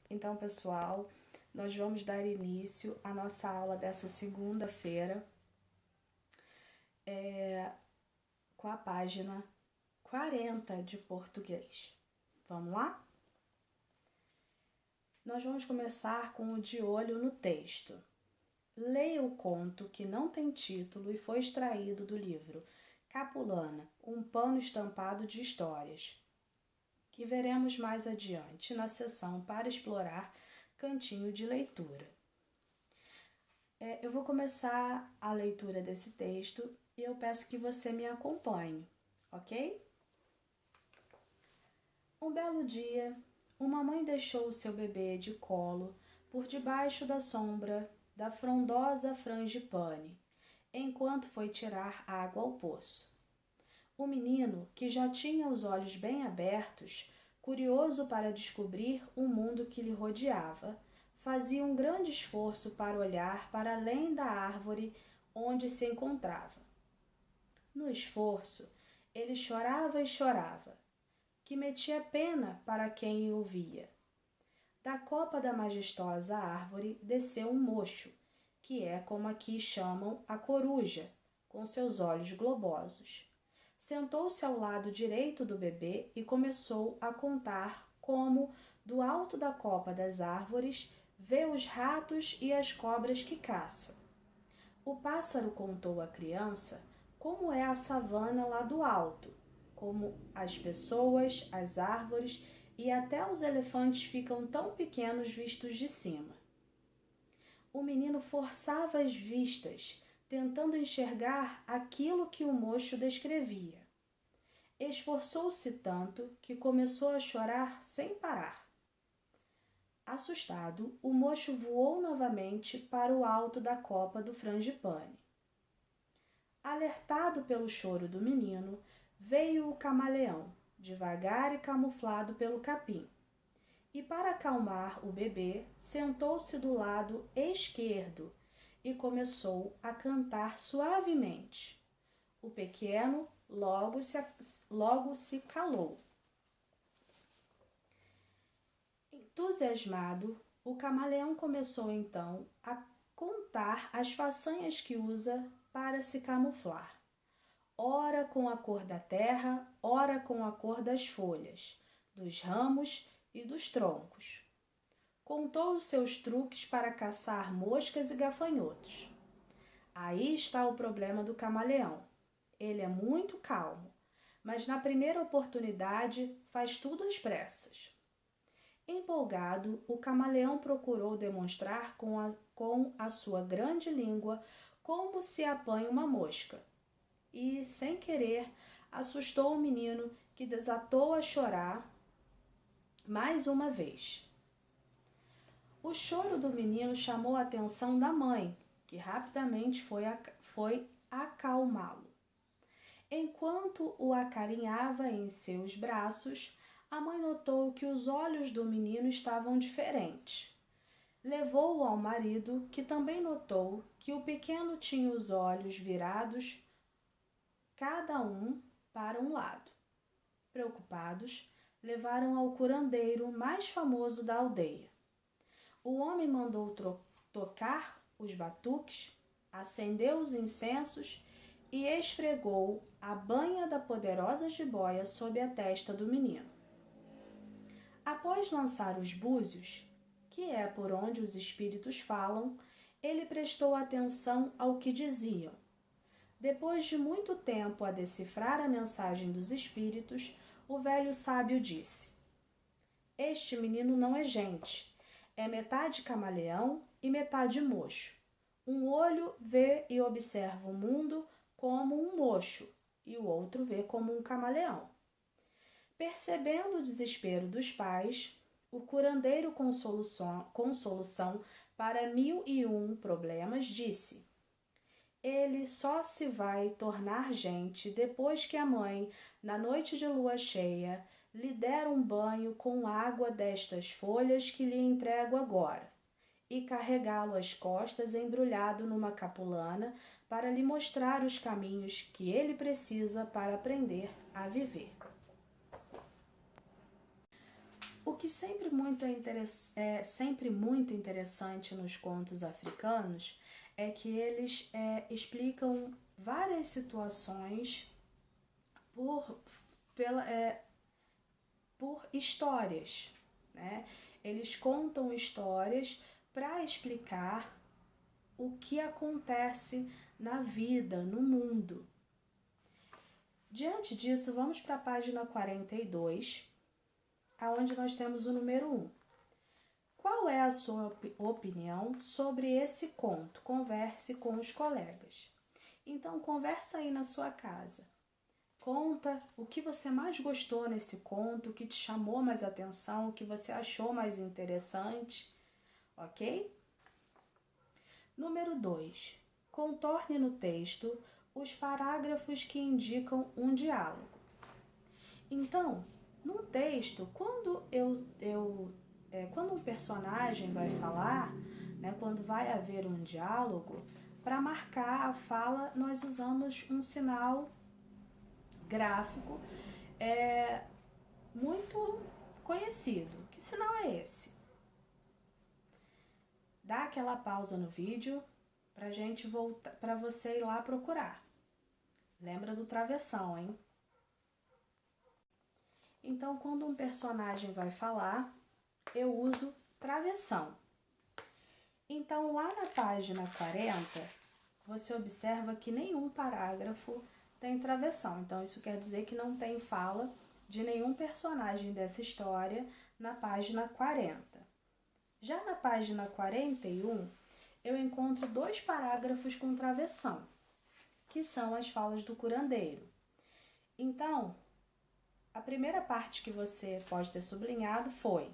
Então, pessoal, nós vamos dar início à nossa aula dessa segunda-feira com a página 40 de português. Vamos lá? Nós vamos começar com o de olho no texto. Leia o conto que não tem título e foi extraído do livro Capulana, um pano estampado de histórias, que veremos mais adiante na seção para explorar cantinho de leitura. Eu vou começar a leitura desse texto e eu peço que você me acompanhe, ok? Um belo dia, uma mãe deixou o seu bebê de colo por debaixo da sombra da frondosa frangipane, enquanto foi tirar água ao poço. O menino, que já tinha os olhos bem abertos, curioso para descobrir o mundo que lhe rodeava, fazia um grande esforço para olhar para além da árvore onde se encontrava. No esforço, ele chorava e chorava, que metia pena para quem o ouvia. Da copa da majestosa árvore desceu um mocho, que é como aqui chamam a coruja, com seus olhos globosos. Sentou-se ao lado direito do bebê e começou a contar como, do alto da copa das árvores, vê os ratos e as cobras que caça. O pássaro contou à criança como é a savana lá do alto, como as pessoas, as árvores e até os elefantes ficam tão pequenos vistos de cima. O menino forçava as vistas, tentando enxergar aquilo que o mocho descrevia. Esforçou-se tanto que começou a chorar sem parar. Assustado, o mocho voou novamente para o alto da copa do frangipane. Alertado pelo choro do menino, veio o camaleão, devagar e camuflado pelo capim. E para acalmar o bebê, sentou-se do lado esquerdo e começou a cantar suavemente. O pequeno logo se calou. Entusiasmado, o camaleão começou então a contar as façanhas que usa para se camuflar. Ora com a cor da terra, ora com a cor das folhas, dos ramos e dos troncos. Contou os seus truques para caçar moscas e gafanhotos. Aí está o problema do camaleão. Ele é muito calmo, mas na primeira oportunidade faz tudo às pressas. Empolgado, o camaleão procurou demonstrar com a sua grande língua como se apanha uma mosca. E, sem querer, assustou o menino, que desatou a chorar mais uma vez. O choro do menino chamou a atenção da mãe, que rapidamente foi acalmá-lo. Enquanto o acarinhava em seus braços, a mãe notou que os olhos do menino estavam diferentes. Levou-o ao marido, que também notou que o pequeno tinha os olhos virados, cada um para um lado. Preocupados, levaram ao curandeiro mais famoso da aldeia. O homem mandou tocar os batuques, acendeu os incensos e esfregou a banha da poderosa jiboia sob a testa do menino. Após lançar os búzios, que é por onde os espíritos falam, ele prestou atenção ao que diziam. Depois de muito tempo a decifrar a mensagem dos espíritos, o velho sábio disse: Este menino não é gente, é metade camaleão e metade mocho. Um olho vê e observa o mundo como um mocho, e o outro vê como um camaleão. Percebendo o desespero dos pais, o curandeiro com solução para 1001 problemas disse: Ele só se vai tornar gente depois que a mãe, na noite de lua cheia, lhe der um banho com água destas folhas que lhe entrego agora, e carregá-lo às costas embrulhado numa capulana para lhe mostrar os caminhos que ele precisa para aprender a viver. O que é sempre muito interessante nos contos africanos é que eles explicam várias situações por histórias, né? Eles contam histórias para explicar o que acontece na vida, no mundo. Diante disso, vamos para a página 42, aonde nós temos o número 1. Qual é a sua opinião sobre esse conto? Converse com os colegas. Então, conversa aí na sua casa. Conta o que você mais gostou nesse conto, o que te chamou mais atenção, o que você achou mais interessante, ok? Número 2. Contorne no texto os parágrafos que indicam um diálogo. Então, num texto, quando um personagem vai falar, né, quando vai haver um diálogo, para marcar a fala, nós usamos um sinal gráfico muito conhecido. Que sinal é esse? Dá aquela pausa no vídeo pra gente voltar, para você ir lá procurar. Lembra do travessão, hein? Então, quando um personagem vai falar, eu uso travessão. Então, lá na página 40, você observa que nenhum parágrafo tem travessão. Então, isso quer dizer que não tem fala de nenhum personagem dessa história na página 40. Já na página 41, eu encontro 2 parágrafos com travessão, que são as falas do curandeiro. Então, a primeira parte que você pode ter sublinhado foi: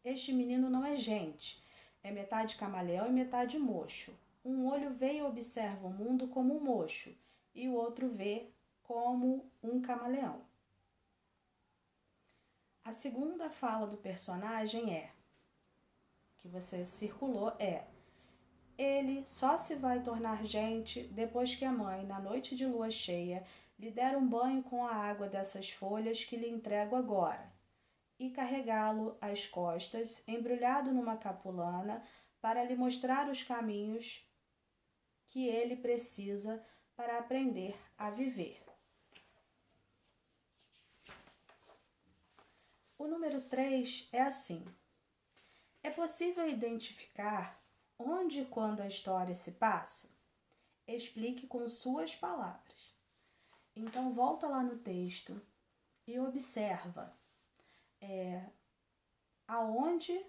este menino não é gente, é metade camaleão e metade mocho. Um olho vê e observa o mundo como um mocho, e o outro vê como um camaleão. A segunda fala do personagem que você circulou ele só se vai tornar gente depois que a mãe, na noite de lua cheia, lhe der um banho com a água dessas folhas que lhe entrego agora, e carregá-lo às costas, embrulhado numa capulana, para lhe mostrar os caminhos que ele precisa para aprender a viver. O número 3 é assim: é possível identificar onde e quando a história se passa? Explique com suas palavras. Então, volta lá no texto e observa aonde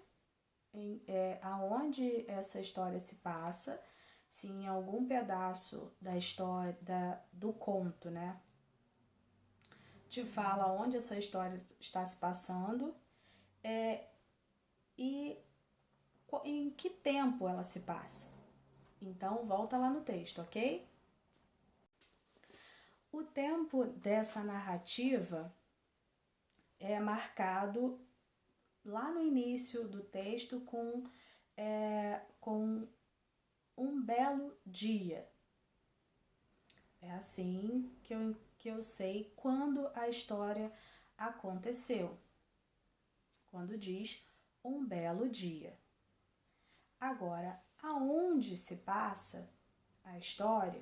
essa história se passa, se em algum pedaço da história, do conto, né, te fala onde essa história está se passando e em que tempo ela se passa. Então, volta lá no texto, ok? O tempo dessa narrativa é marcado lá no início do texto com um belo dia. É assim que eu sei quando a história aconteceu. Quando diz um belo dia. Agora, aonde se passa a história,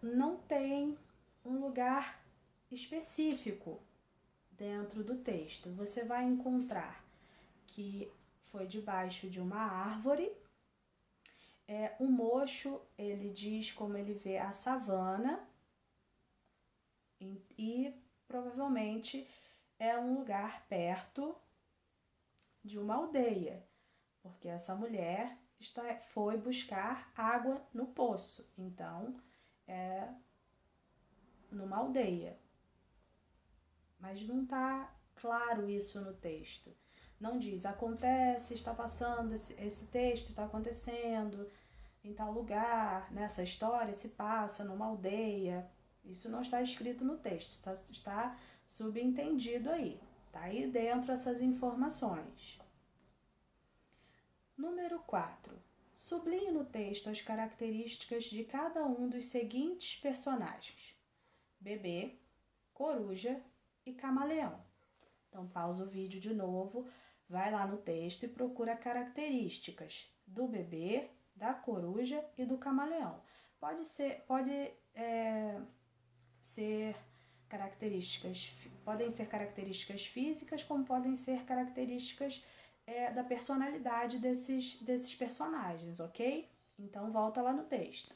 não tem um lugar específico dentro do texto. Você vai encontrar que foi debaixo de uma árvore. O mocho, ele diz como ele vê a savana e provavelmente é um lugar perto de uma aldeia, porque essa mulher foi buscar água no poço, então é numa aldeia. Mas não está claro isso no texto. Não diz, acontece, está passando, esse texto está acontecendo em tal lugar, nessa história se passa numa aldeia. Isso não está escrito no texto, está subentendido aí. Está aí dentro essas informações. Número 4. Sublinhe no texto as características de cada um dos seguintes personagens: bebê, coruja e camaleão. Então, pausa o vídeo de novo, vai lá no texto e procura características do bebê, da coruja e do camaleão. Podem ser características físicas, como podem ser características da personalidade desses personagens, ok? Então, volta lá no texto.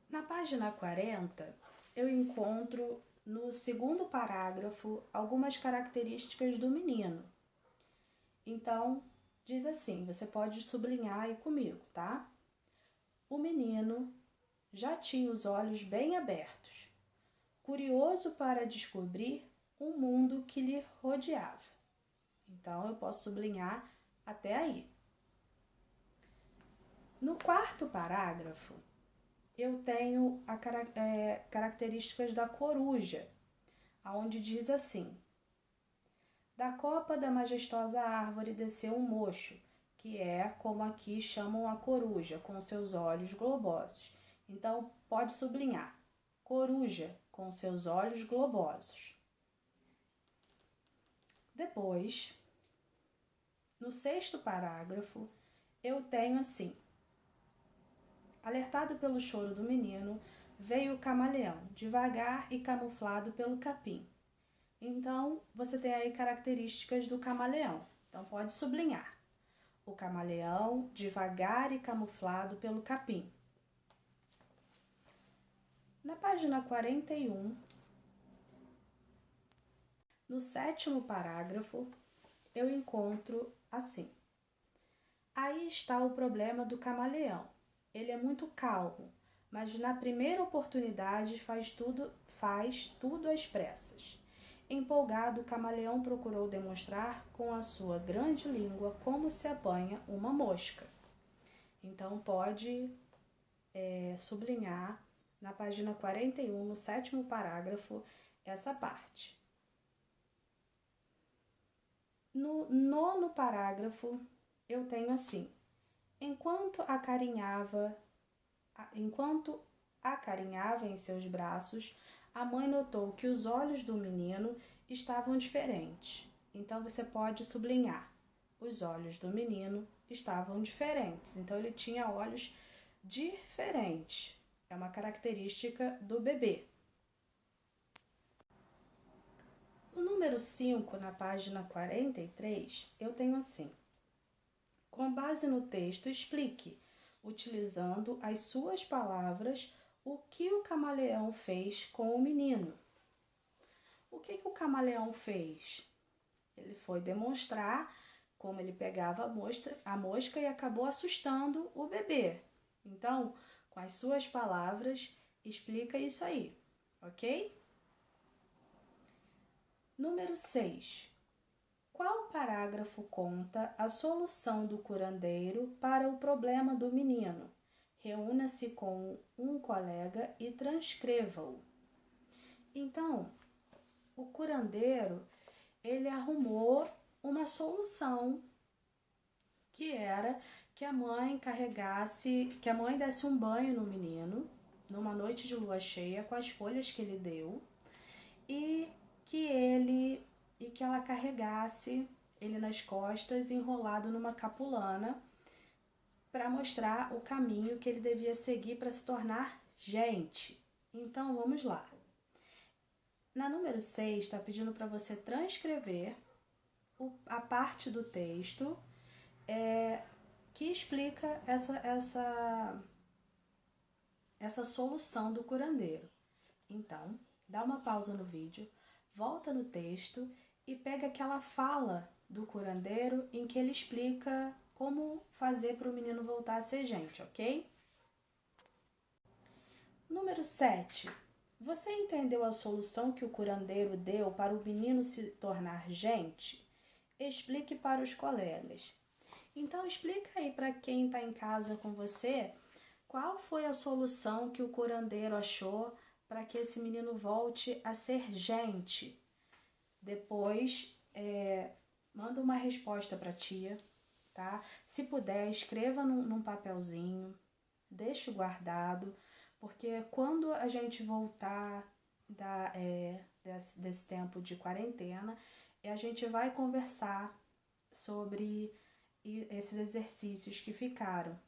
Na página 40, eu encontro no segundo parágrafo algumas características do menino. Então, diz assim, você pode sublinhar aí comigo, tá? O menino já tinha os olhos bem abertos, curioso para descobrir o mundo que lhe rodeava. Então, eu posso sublinhar até aí. No quarto parágrafo, eu tenho características da coruja, onde diz assim: da copa da majestosa árvore desceu um mocho, que é como aqui chamam a coruja, com seus olhos globosos. Então, pode sublinhar, coruja com seus olhos globosos. Depois, no sexto parágrafo, eu tenho assim: alertado pelo choro do menino, veio o camaleão, devagar e camuflado pelo capim. Então, você tem aí características do camaleão. Então, pode sublinhar. O camaleão, devagar e camuflado pelo capim. Na página 41, no sétimo parágrafo, eu encontro assim: aí está o problema do camaleão. Ele é muito calmo, mas na primeira oportunidade faz tudo às pressas. Empolgado, o camaleão procurou demonstrar com a sua grande língua como se apanha uma mosca. Então, pode sublinhar na página 41, no sétimo parágrafo, essa parte. No nono parágrafo, eu tenho assim: enquanto acarinhava em seus braços, a mãe notou que os olhos do menino estavam diferentes. Então, você pode sublinhar: os olhos do menino estavam diferentes. Então, ele tinha olhos diferentes. É uma característica do bebê. No número 5, na página 43, eu tenho assim: com base no texto, explique, utilizando as suas palavras, o que o camaleão fez com o menino. O que o camaleão fez? Ele foi demonstrar como ele pegava a mosca e acabou assustando o bebê. Então, com as suas palavras, explica isso aí, ok? Número 6. Qual parágrafo conta a solução do curandeiro para o problema do menino? Reúna-se com um colega e transcreva-o. Então, o curandeiro, ele arrumou uma solução, que era que a mãe desse um banho no menino, numa noite de lua cheia, com as folhas que ele deu, e que ela carregasse ele nas costas, enrolado numa capulana, para mostrar o caminho que ele devia seguir para se tornar gente. Então, vamos lá. Na número 6, está pedindo para você transcrever a parte do texto que explica essa solução do curandeiro. Então, dá uma pausa no vídeo, volta no texto e pega aquela fala do curandeiro em que ele explica como fazer para o menino voltar a ser gente, ok? Número 7. Você entendeu a solução que o curandeiro deu para o menino se tornar gente? Explique para os colegas. Então, explica aí para quem está em casa com você qual foi a solução que o curandeiro achou para que esse menino volte a ser gente. Depois, manda uma resposta para a tia, tá? Se puder, escreva num papelzinho, deixe guardado, porque quando a gente voltar desse tempo de quarentena, a gente vai conversar sobre esses exercícios que ficaram,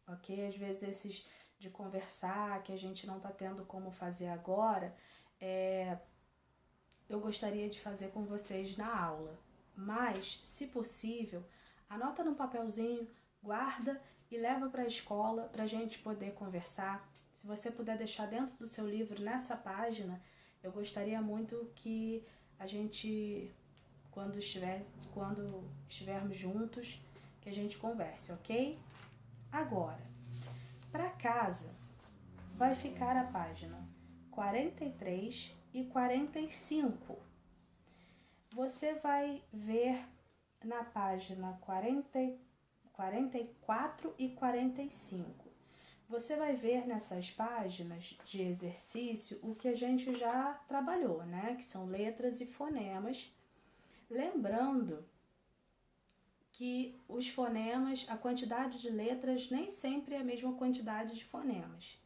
ok? Às vezes esses de conversar, que a gente não tá tendo como fazer agora, eu gostaria de fazer com vocês na aula. Mas, se possível, anota num papelzinho, guarda e leva para a escola para a gente poder conversar. Se você puder deixar dentro do seu livro, nessa página, eu gostaria muito que a gente, quando estivermos juntos, que a gente converse, ok? Agora, para casa, vai ficar a página 43 e 45. Você vai ver na página 44 e 45. Você vai ver nessas páginas de exercício o que a gente já trabalhou, né? Que são letras e fonemas. Lembrando que os fonemas, a quantidade de letras nem sempre é a mesma quantidade de fonemas.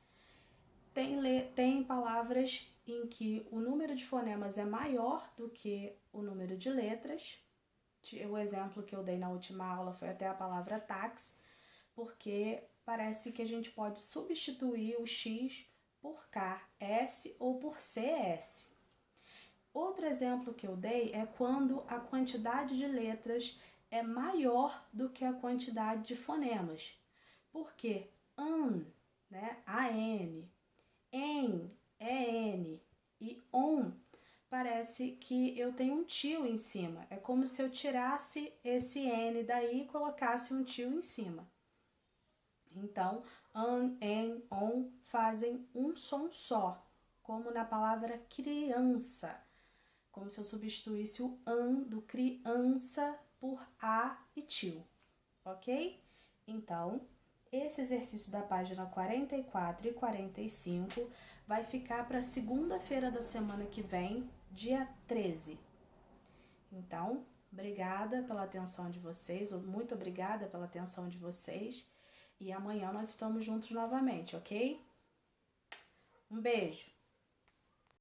Tem palavras em que o número de fonemas é maior do que o número de letras. O exemplo que eu dei na última aula foi até a palavra táxi, porque parece que a gente pode substituir o X por KS ou por CS. Outro exemplo que eu dei é quando a quantidade de letras é maior do que a quantidade de fonemas. Porque né, AN, EN e ON, parece que eu tenho um tio em cima. É como se eu tirasse esse N daí e colocasse um tio em cima. Então, en, on fazem um som só, como na palavra criança. Como se eu substituísse o do criança por a e tio, ok? Então, esse exercício da página 44 e 45 vai ficar para segunda-feira da semana que vem, dia 13. Então, obrigada pela atenção de vocês, muito obrigada pela atenção de vocês. E amanhã nós estamos juntos novamente, ok? Um beijo!